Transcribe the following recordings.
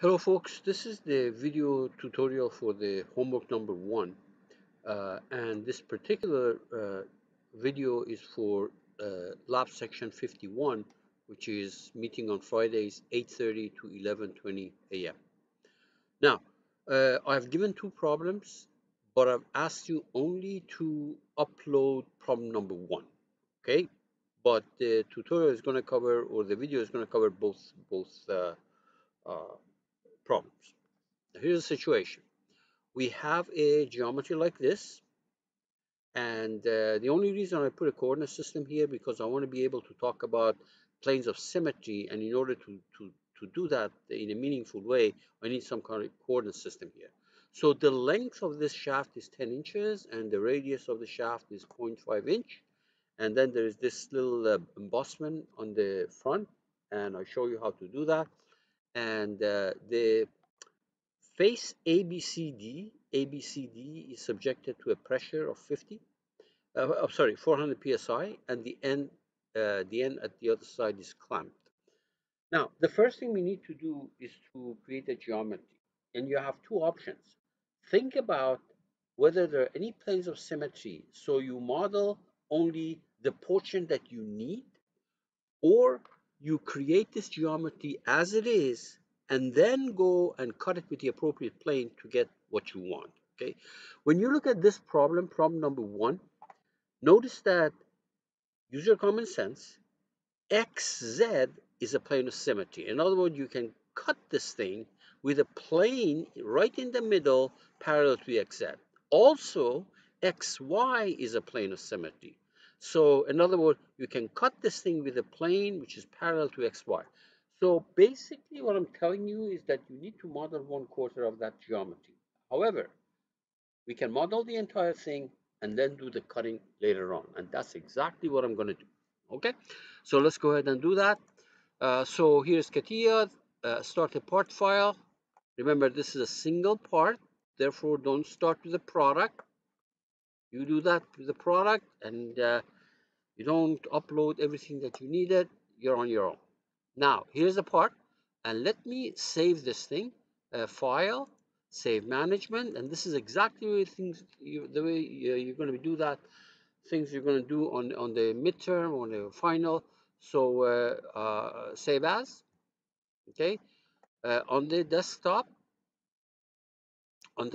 Hello folks, this is the video tutorial for the homework number 1 and this particular video is for lab section 51, which is meeting on Fridays 8:30 to 11:20 a.m. Now, I've given two problems, but I've asked you only to upload problem number 1, okay? But the tutorial is going to cover, or the video is going to cover both uh, problems. Here's the situation. We have a geometry like this, and the only reason I put a coordinate system here because I want to be able to talk about planes of symmetry, and in order to do that in a meaningful way, I need some kind of coordinate system here. So the length of this shaft is 10 inches, and the radius of the shaft is 0.5 inch, and then there is this little embossment on the front, and I'll show you how to do that. And the face ABCD is subjected to a pressure of 400 psi, and the end at the other side is clamped. Now, the first thing we need to do is to create a geometry, and you have two options. Think about whether there are any planes of symmetry, so you model only the portion that you need, or you create this geometry as it is and then go and cut it with the appropriate plane to get what you want. Okay, when you look at this problem number 1, notice that, use your common sense, xz is a plane of symmetry. In other words, you can cut this thing with a plane right in the middle parallel to xz. Also, xy is a plane of symmetry. So in other words, you can cut this thing with a plane which is parallel to xy. So basically what I'm telling you is that you need to model 1/4 of that geometry. However, we can model the entire thing and then do the cutting later on. And that's exactly what I'm going to do. Okay, so let's go ahead and do that. So here's CATIA, start a part file. Remember, this is a single part, therefore don't start with the product. You do that with the product, and you don't upload everything that you needed. You're on your own. Now, here's the part, and let me save this thing, file, save management, and this is exactly the way you're going to do that, things you're going to do on the midterm, on the final. So save as, okay, on the desktop, I'm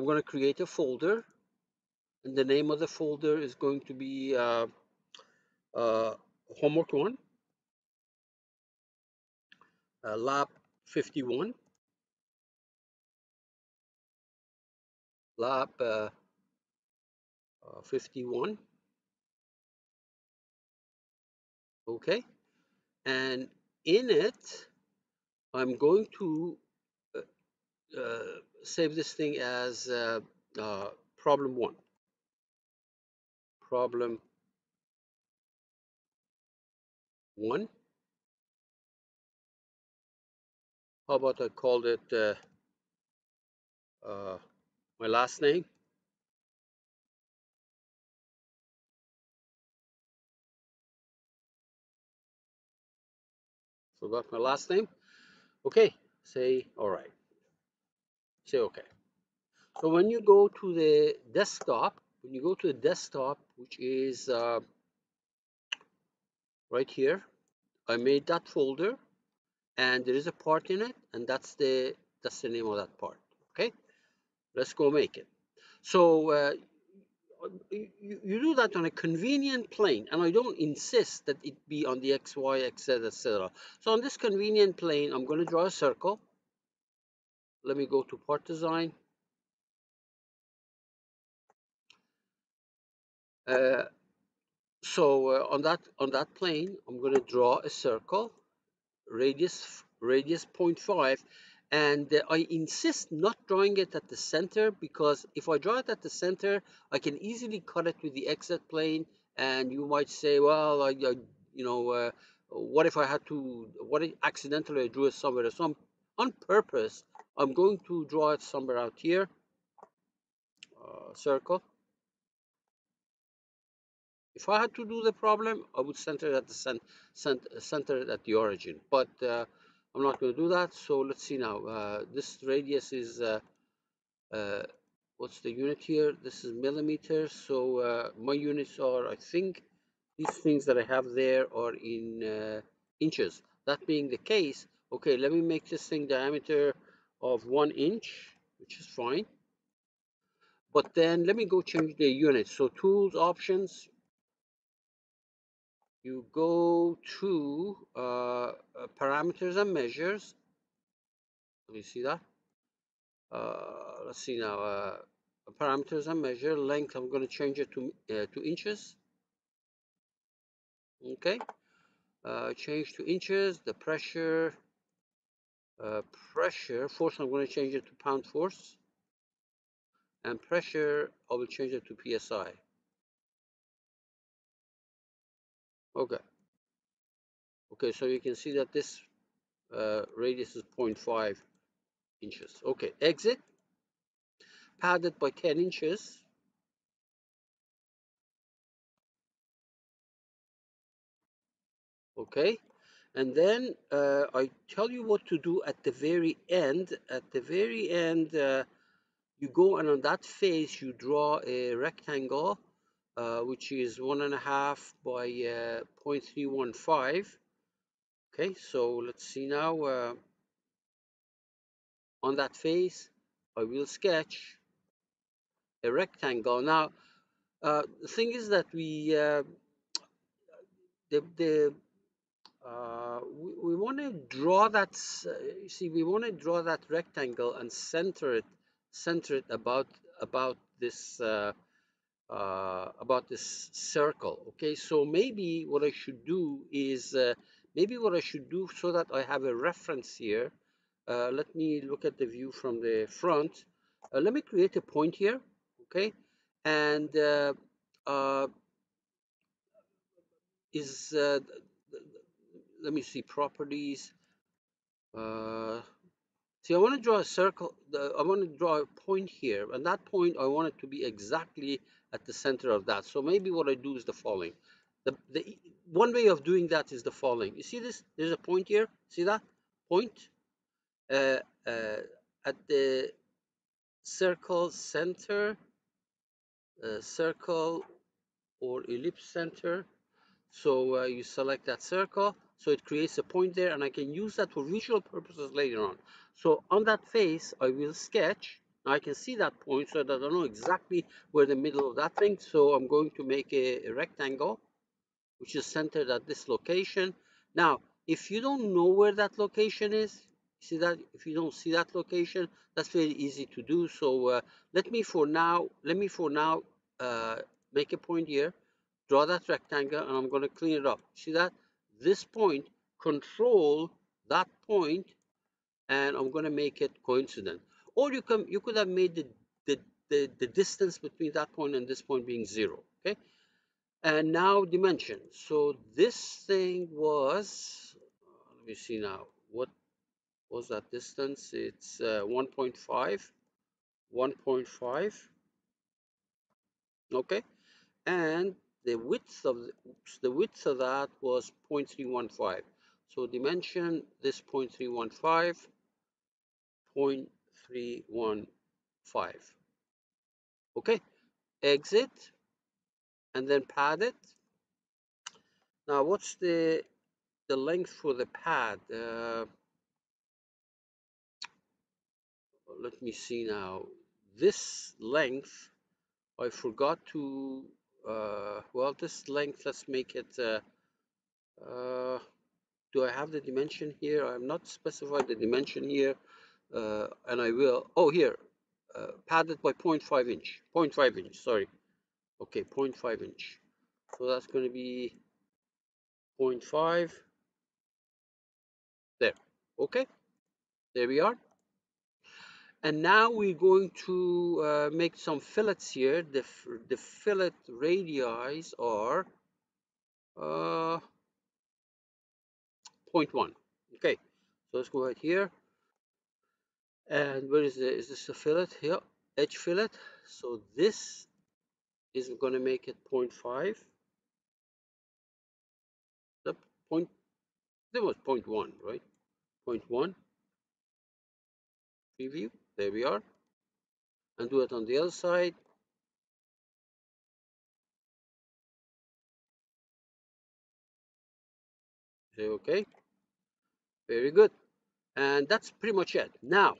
going to create a folder, and the name of the folder is going to be homework 1, lab 51, lab 51, okay, and in it I'm going to save this thing as problem 1. Problem 1. How about I called it my last name? Forgot my last name. Okay, say all right. Say okay. So when you go to the desktop, which is right here, I made that folder, and there is a part in it, and that's the name of that part. Okay, let's go make it. So you do that on a convenient plane, and I don't insist that it be on the x, y, etc., etc. So on this convenient plane, I'm going to draw a circle. Let me go to part design. So on that plane, I'm going to draw a circle, radius 0.5, and I insist not drawing it at the center, because if I draw it at the center, I can easily cut it with the exit plane, and you might say, well, what if I had to? What if accidentally I drew it somewhere? So on purpose, I'm going to draw it somewhere out here, circle. If I had to do the problem, I would center it at the center it at the origin. But I'm not going to do that. So let's see now. This radius is uh, what's the unit here? This is millimeters. So my units are, I think, these things that I have there are in inches. That being the case, okay, let me make this thing diameter of 1 inch, which is fine. But then let me go change the units. So tools, options, you go to parameters and measures. Let me see that. Let's see now. Parameters and measure length. I'm going to change it to inches. Okay. Change to inches. The pressure. Pressure force. I'm going to change it to pound force. And pressure, I will change it to psi. Okay. Okay. So you can see that this radius is 0.5 inches. Okay. Exit. Padded by 10 inches. Okay. And then I tell you what to do at the very end. At the very end, you go and on that face you draw a rectangle, which is 1.5 by 0.315. Okay, so let's see now. On that face, I will sketch a rectangle. Now, the thing is that the we want to draw that. See, we want to draw that rectangle and center it about this circle. Okay, so maybe what I should do is so that I have a reference here. Let me look at the view from the front. Let me create a point here. Okay, and uh, is let me see properties. Uh, See, I want to draw a circle. I want to draw a point here, and that point I want it to be exactly at the center of that. So maybe what I do is the following. The one way of doing that is the following. You see this? There's a point here. See that point uh, uh, at the circle center, circle or ellipse center. So you select that circle, so it creates a point there, and I can use that for visual purposes later on. So on that face, I will sketch. Now I can see that point, so that I know exactly where the middle of that thing. So I'm going to make a rectangle, which is centered at this location. Now, if you don't know where that location is, see that if you don't see that location, that's very easy to do. So let me for now uh, make a point here, draw that rectangle, and I'm going to clean it up. See that? This point, control that point, and I'm going to make it coincident. Or you could have made the distance between that point and this point being 0. Okay? And now dimension. So this thing was, let me see now, what was that distance? It's 1.5, 1.5, okay? And the width of that was 0.315. So dimension, this 0.315, 0.315. Okay, exit, and then pad it. Now, what's the length for the pad? Let me see now. This length, I forgot to, well, this length, let's make it, do I have the dimension here? I have not specified the dimension here, and I will, oh, here, padded by 0.5 inch, 0.5 inch, sorry. Okay, 0.5 inch. So that's going to be 0.5, there. Okay, there we are. And now we're going to make some fillets here. The fillet radii are uh, 0.1. Okay, so let's go right here. And where is this a fillet? Here, edge fillet. So this is going to make it 0.5. point, there was point 1, right? Point 1, preview, there we are. And do it on the other side. Say okay, very good. And that's pretty much it. Now,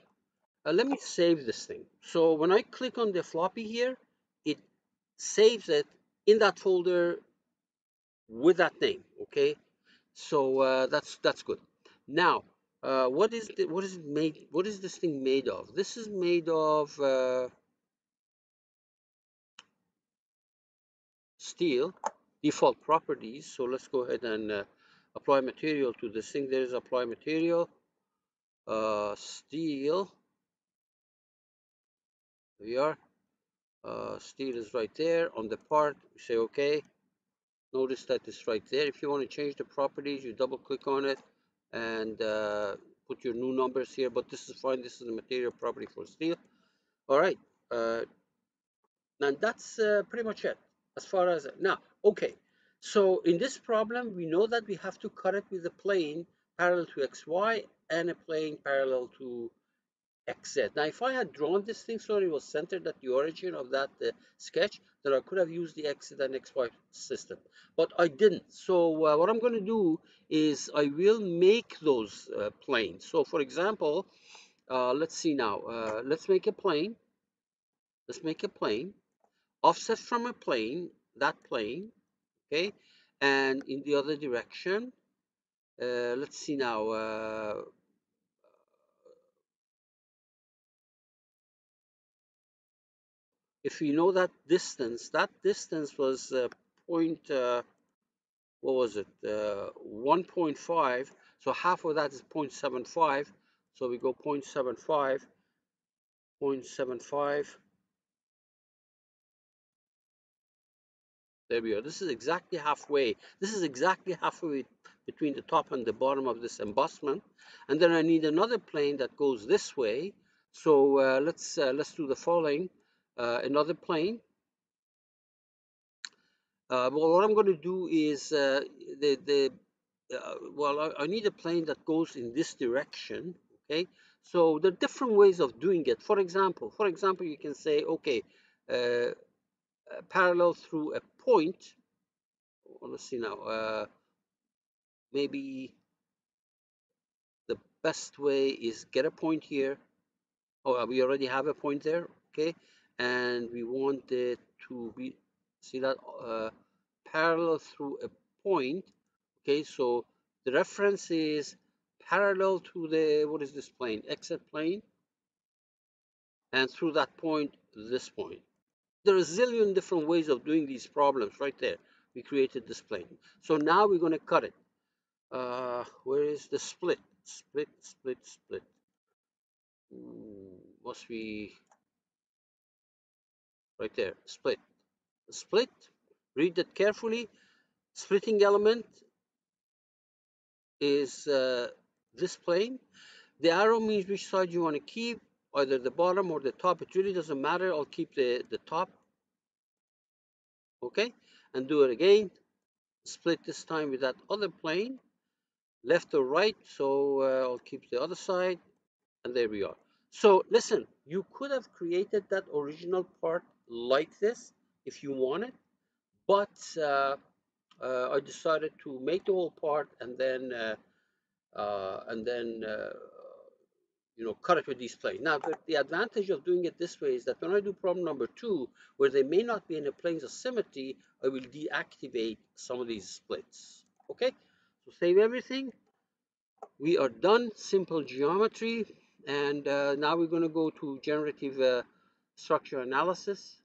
let me save this thing. So when I click on the floppy here, it saves it in that folder with that name, okay? So that's good. Now, what is it made? What is this thing made of? This is made of steel. Default properties. So let's go ahead and apply material to this thing. There is apply material. Steel. There we are. Steel is right there on the part. We say okay. Notice that it's right there. If you want to change the properties, you double click on it and put your new numbers here, but this is fine. This is the material property for steel. All right, and that's pretty much it as far as now. Okay, so in this problem, we know that we have to cut it with a plane parallel to XY and a plane parallel to XZ. Now, if I had drawn this thing so it was centered at the origin of that sketch, then I could have used the XZ and XY system, but I didn't. So what I'm going to do is I will make those planes. So for example, let's see now. Let's make a plane. Let's make a plane. Offset from a plane, that plane, okay? And in the other direction, let's see now. If you know that distance was point, what was it? 1.5. So half of that is 0.75. So we go 0.75, 0.75. There we are. This is exactly halfway. This is exactly halfway between the top and the bottom of this embossment. And then I need another plane that goes this way. So let's do the following. Another plane. Well, what I'm going to do is the well, I need a plane that goes in this direction. Okay. So there are different ways of doing it. For example, you can say, okay, parallel through a point. Well, let's see now. Maybe the best way is get a point here. Oh, we already have a point there, okay? And we want it to be, see that, parallel through a point, okay? So the reference is parallel to the, what is this plane? XZ plane, and through that point, this point. There are a zillion different ways of doing these problems right there. We created this plane. So now we're going to cut it. Where is the split? Split, split, split. Must be right there. Split. Split. Read that carefully. Splitting element is this plane. The arrow means which side you want to keep, either the bottom or the top. It really doesn't matter. I'll keep the top. Okay. And do it again. Split this time with that other plane, left or right. So I'll keep the other side. And there we are. So listen, you could have created that original part like this if you wanted, but I decided to make the whole part and then cut it with these planes. Now the advantage of doing it this way is that when I do problem number 2, where they may not be in the planes of symmetry, I will deactivate some of these splits. Okay, so save everything. We are done. Simple geometry, and now we're going to go to generative structure analysis.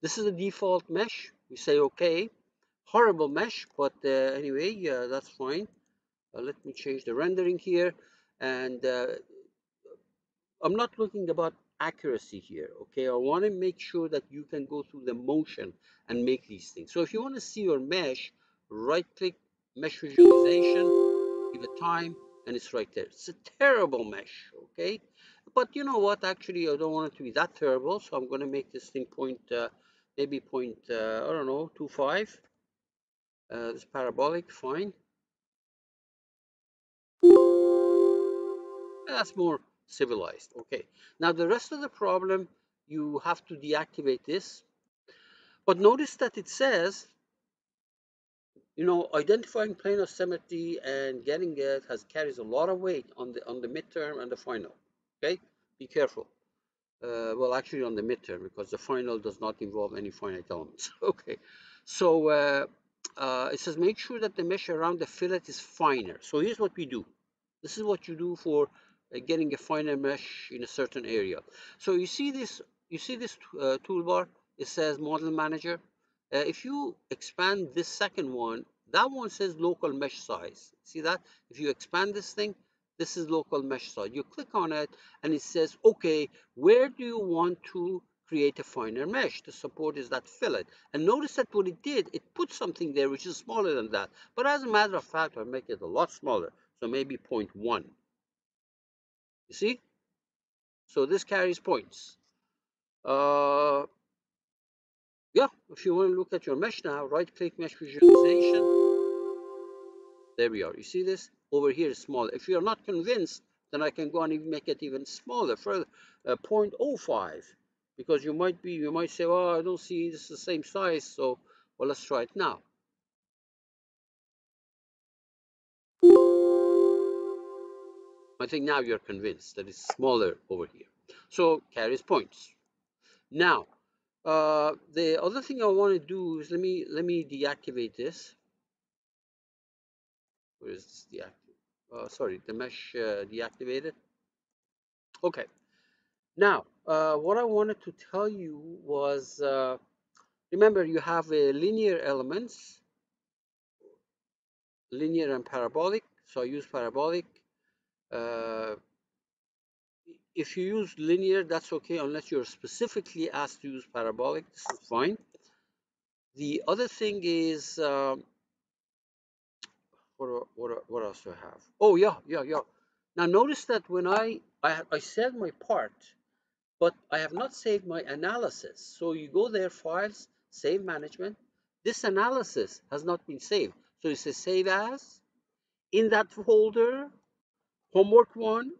This is the default mesh. We say okay. Horrible mesh, but anyway, that's fine. Let me change the rendering here, and I'm not looking about accuracy here, okay? I want to make sure that you can go through the motion and make these things. So if you want to see your mesh, right-click Mesh Visualization, give it time, and it's right there. It's a terrible mesh, okay? But you know what? Actually, I don't want it to be that terrible, so I'm going to make this thing maybe point, I don't know, 25. It's parabolic, fine. That's more civilized. Okay. Now the rest of the problem, you have to deactivate this. But notice that it says, identifying plane of symmetry and getting it carries a lot of weight on the midterm and the final. Okay, be careful. Well, actually, on the midterm, because the final does not involve any finite elements. Okay, so it says make sure that the mesh around the fillet is finer. So here's what we do. This is what you do for getting a finer mesh in a certain area. So you see this toolbar. It says Model Manager. If you expand this second one, that one says local mesh size. See that? If you expand this thing, this is local mesh size. You click on it, and it says, okay, where do you want to create a finer mesh? The support is that fillet. And notice that what it did, it put something there which is smaller than that. But as a matter of fact, I'll make it a lot smaller. So maybe 0.1. You see? So this carries points. Uh, yeah, if you want to look at your mesh now, right-click Mesh Visualization. There we are. You see this? Over here is small. If you're not convinced, then I can go and even make it even smaller, further, 0.05. Because you might say, oh, I don't see this is the same size. So, well, let's try it now. I think now you're convinced that it's smaller over here. So, carries points. Now, the other thing I want to do is let me deactivate this. Where is this deactivate? Sorry, the mesh deactivated. Okay. Now, what I wanted to tell you was, remember you have linear elements, linear and parabolic. So I use parabolic. Uh, if you use linear, that's okay, unless you're specifically asked to use parabolic. This is fine. The other thing is, what else do I have? Oh, yeah. Now notice that when I said my part, but I have not saved my analysis. So you go there, Files, Save Management. This analysis has not been saved. So it says Save As. In that folder, Homework 1,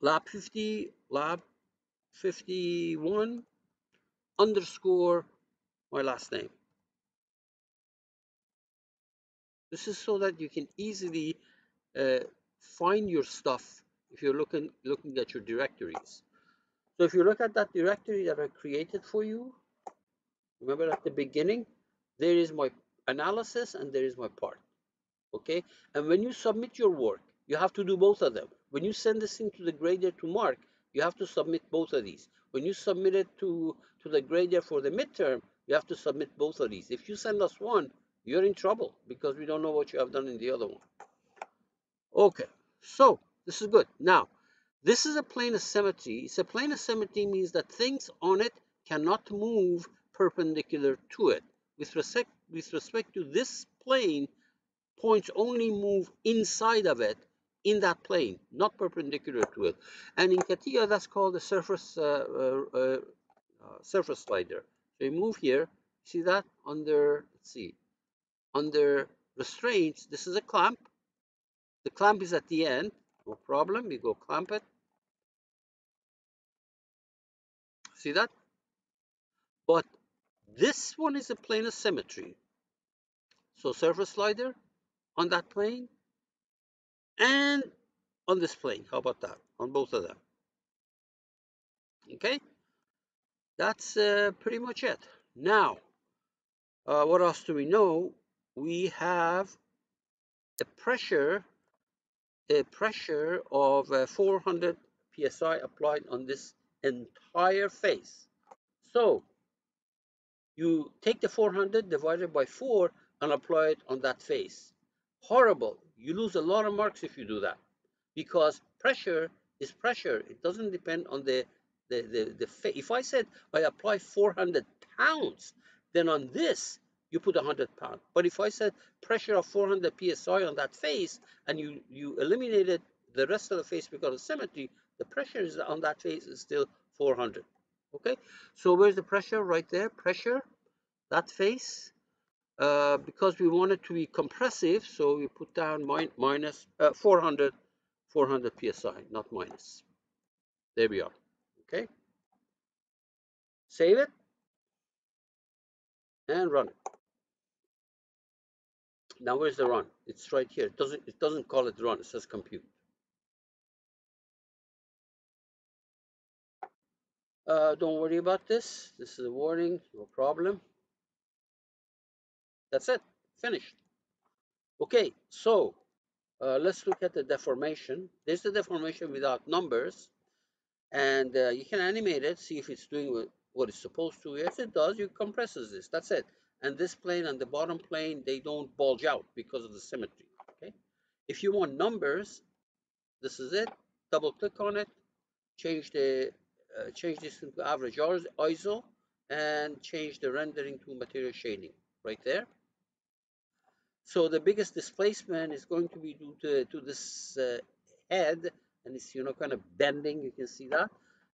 Lab 51, underscore my last name. This is so that you can easily find your stuff if you're looking at your directories. So if you look at that directory that I created for you, remember at the beginning, there is my analysis and there is my part. Okay, and when you submit your work, you have to do both of them. When you send this thing to the grader to mark, you have to submit both of these. When you submit it to the grader for the midterm, you have to submit both of these. If you send us one, you're in trouble because we don't know what you have done in the other one. Okay, so this is good. Now, this is a plane of symmetry. It's a plane of symmetry means that things on it cannot move perpendicular to it. With respect to this plane, points only move inside of it in that plane, not perpendicular to it. And in CATIA, that's called the surface slider. So you move here, see that under, let's see, under restraints, this is a clamp. The clamp is at the end, no problem. We go clamp it. See that? But this one is a plane of symmetry. So surface slider on that plane and on this plane. How about that? On both of them. Okay? That's pretty much it. Now, what else do we know? We have a pressure of 400 psi applied on this entire face. So you take the 400 divided by 4 and apply it on that face. Horrible. You lose a lot of marks if you do that, because pressure is pressure. It doesn't depend on the if I said I apply 400 pounds, then on this you put 100 pounds. But if I said pressure of 400 psi on that face and you eliminated the rest of the face because of symmetry, the pressure is on that face is still 400. Okay, so where's the pressure? Right there, pressure, that face. Because we want it to be compressive, so we put down minus 400 psi, not minus. There we are. Okay, save it and run it. Now where's the run? It's right here. It doesn't call it run. It says compute. Don't worry about this. This is a warning. No problem. That's it. Finished. Okay, so let's look at the deformation. There's the deformation without numbers, and you can animate it, see if it's doing what it's supposed to. Yes, it does. You compresses this. That's it. And this plane and the bottom plane, they don't bulge out because of the symmetry. Okay. If you want numbers, this is it. Double click on it. Change this into average ISO, and change the rendering to material shading right there. So the biggest displacement is going to be due to this head, and it's kind of bending. You can see that,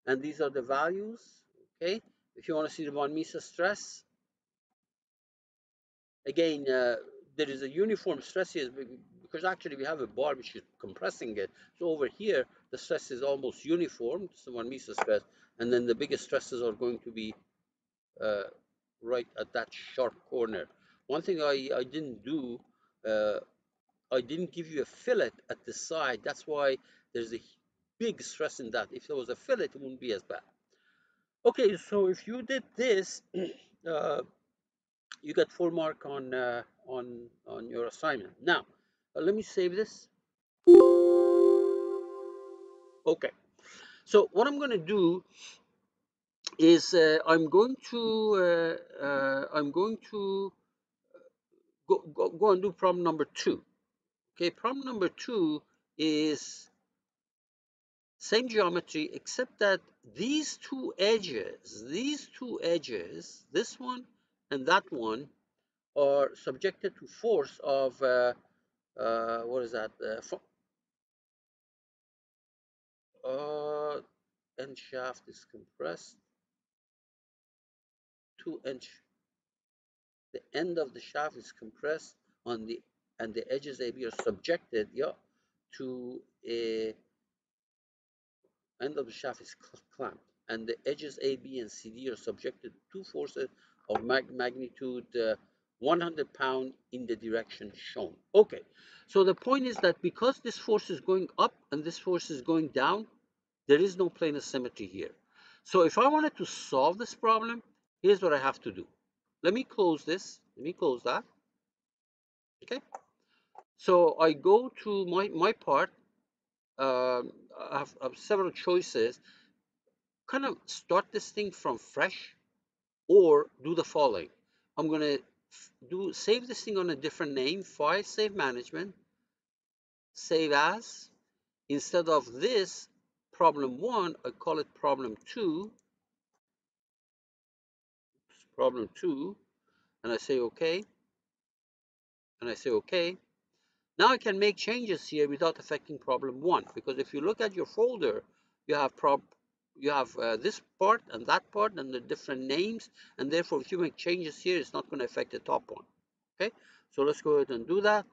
and these are the values. Okay, if you want to see the von Mises stress, again, there is a uniform stress here because actually we have a bar which is compressing it. So over here, the stress is almost uniform. It's the von Mises stress, and then the biggest stresses are going to be uh, right at that sharp corner. One thing I didn't do. I didn't give you a fillet at the side. That's why there's a big stress in that. If there was a fillet, it wouldn't be as bad. Okay, so if you did this, uh, you got full mark on your assignment. Now, let me save this. Okay, so what I'm going to do is I'm going to go and do problem number 2. Okay, problem number 2 is same geometry, except that these two edges, this one and that one, are subjected to force of, what is that? Uh, End shaft is compressed, 2 inch. The end of the shaft is compressed on the, and the edges AB are subjected, yeah, to a end of the shaft is clamped, and the edges AB and CD are subjected to forces of magnitude 100 pound in the direction shown. Okay, so the point is that because this force is going up and this force is going down, there is no plane of symmetry here. So if I wanted to solve this problem, here's what I have to do. Let me close this. Let me close that. Okay. So I go to my part. I have several choices. Kind of start this thing from fresh, or do the following. I'm going to save this thing on a different name, file, save management, save as. Instead of this problem 1, I call it problem 2, and I say okay, and I say okay. Now I can make changes here without affecting problem 1, because if you look at your folder, you have this part and that part and the different names, and therefore if you make changes here, it's not going to affect the top one. Okay, so let's go ahead and do that.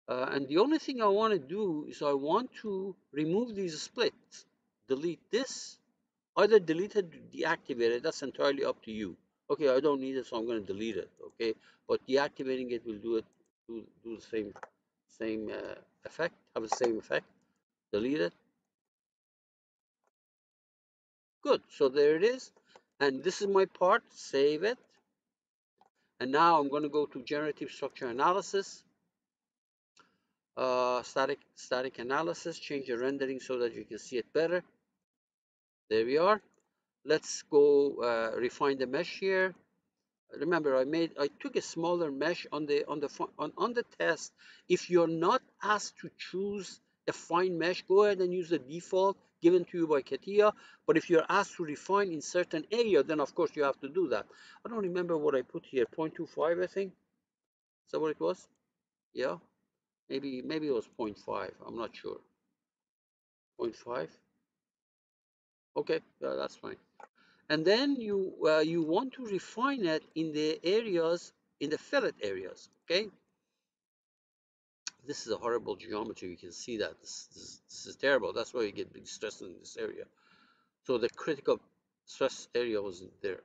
And the only thing I want to do is I want to remove these splits. Delete this. Either delete it or deactivate it. That's entirely up to you. Okay, I don't need it, so I'm going to delete it. Okay, but deactivating it will do the same effect, have the same effect. Delete it. Good. So there it is. And this is my part. Save it. And now I'm going to go to generative structure analysis. Static analysis. Change the rendering so that you can see it better. There we are. Let's go refine the mesh here. Remember, I took a smaller mesh on the test. If you're not asked to choose a fine mesh, go ahead and use the default given to you by CATIA. But if you're asked to refine in certain area, then of course you have to do that. I don't remember what I put here. 0.25, I think. Is that what it was? Yeah. Maybe it was 0.5. I'm not sure. 0.5. Okay, yeah, that's fine. And then you want to refine it in the areas, in the fillet areas. Okay, this is a horrible geometry. You can see that this is terrible. That's why you get big stress in this area. So the critical stress area wasn't there.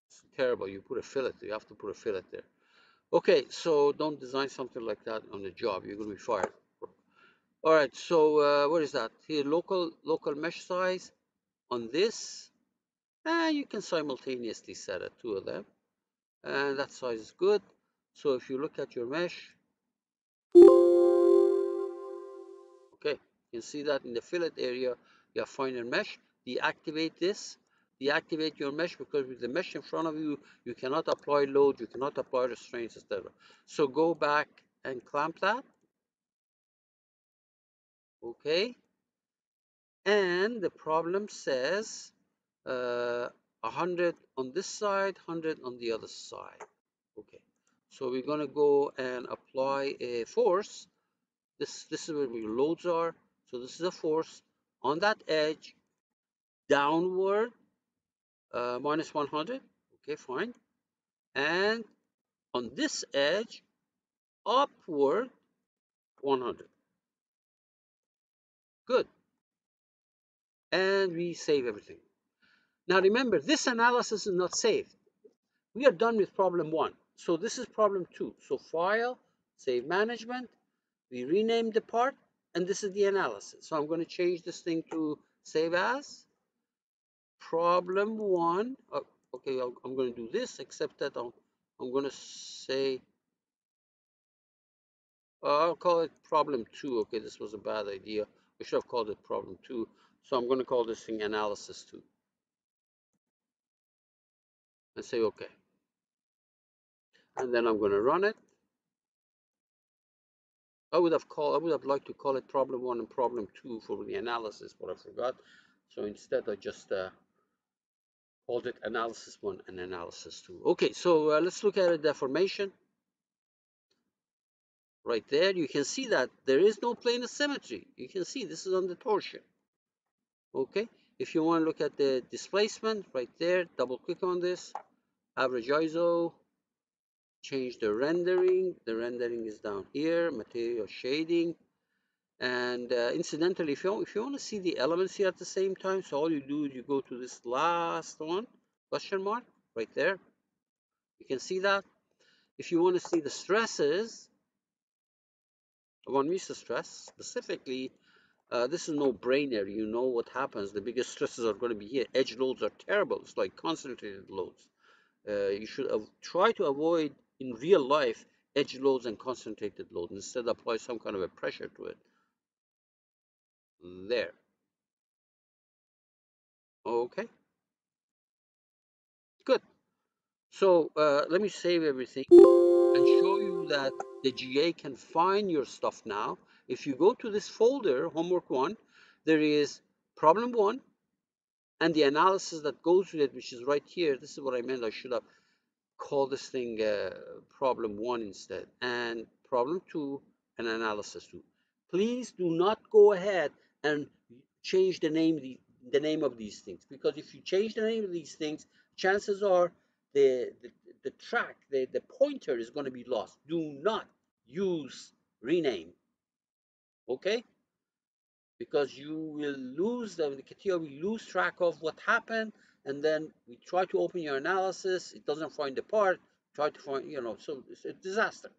It's terrible. You put a fillet. You have to put a fillet there. Okay, so don't design something like that on the job. You're going to be fired. All right, so what is that? Here, local mesh size on this. You can simultaneously set it, two of them. And that size is good. So if you look at your mesh, okay, you can see that in the fillet area, you have finer mesh. Deactivate this. Deactivate your mesh, because with the mesh in front of you, you cannot apply load, you cannot apply restraints, etc. So go back and clamp that. Okay. And the problem says 100 on this side, 100 on the other side. Okay. So we're going to go and apply a force. This is where your loads are. So this is a force on that edge, downward, minus 100. Okay, fine. And on this edge, upward, 100. Good. And we save everything. Now remember, this analysis is not saved. We are done with problem 1. So this is problem 2. So file, save management. We rename the part, and this is the analysis. So I'm going to change this thing to save as problem 1. Oh, okay, I'm going to do this, except that I'm going to say, I'll call it problem 2. Okay, this was a bad idea. We should have called it problem 2. So I'm going to call this thing analysis 2. And say okay. And then I'm going to run it. I would have liked to call it problem 1 and problem 2 for the analysis, but I forgot. So instead I just called it analysis 1 and analysis 2. Okay, so let's look at a deformation. Right there, you can see that there is no plane of symmetry. You can see this is on the torsion. Okay, if you want to look at the displacement, right there, double click on this, average ISO, change the rendering. The rendering is down here, material shading. And incidentally, if you want to see the elements here at the same time, so all you do is you go to this last one, question mark, right there. You can see that. If you want to see the stresses, one meter stress specifically, this is no brainer. You know what happens. The biggest stresses are going to be here. Edge loads are terrible. It's like concentrated loads. You should try to avoid in real life edge loads and concentrated loads. Instead, apply some kind of a pressure to it. There. Okay. Good. So let me save everything and show you that the GA can find your stuff now. If you go to this folder, homework 1, there is problem 1 and the analysis that goes with it, which is right here. This is what I meant. I should have called this thing problem 1 instead, and problem 2 and analysis 2. Please do not go ahead and change the name of these things, because if you change the name of these things, chances are the track, the pointer is going to be lost. Do not use rename, okay? Because you will lose the CATIA will lose track of what happened, and then we try to open your analysis, it doesn't find the part, try to find, so it's a disaster.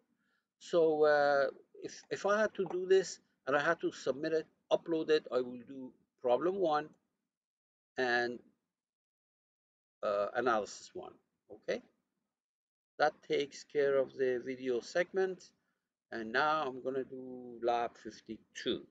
So if I had to do this and I had to submit it, upload it, I will do problem 1 and analysis 1. Okay, that takes care of the video segment, and now I'm going to do lab 52.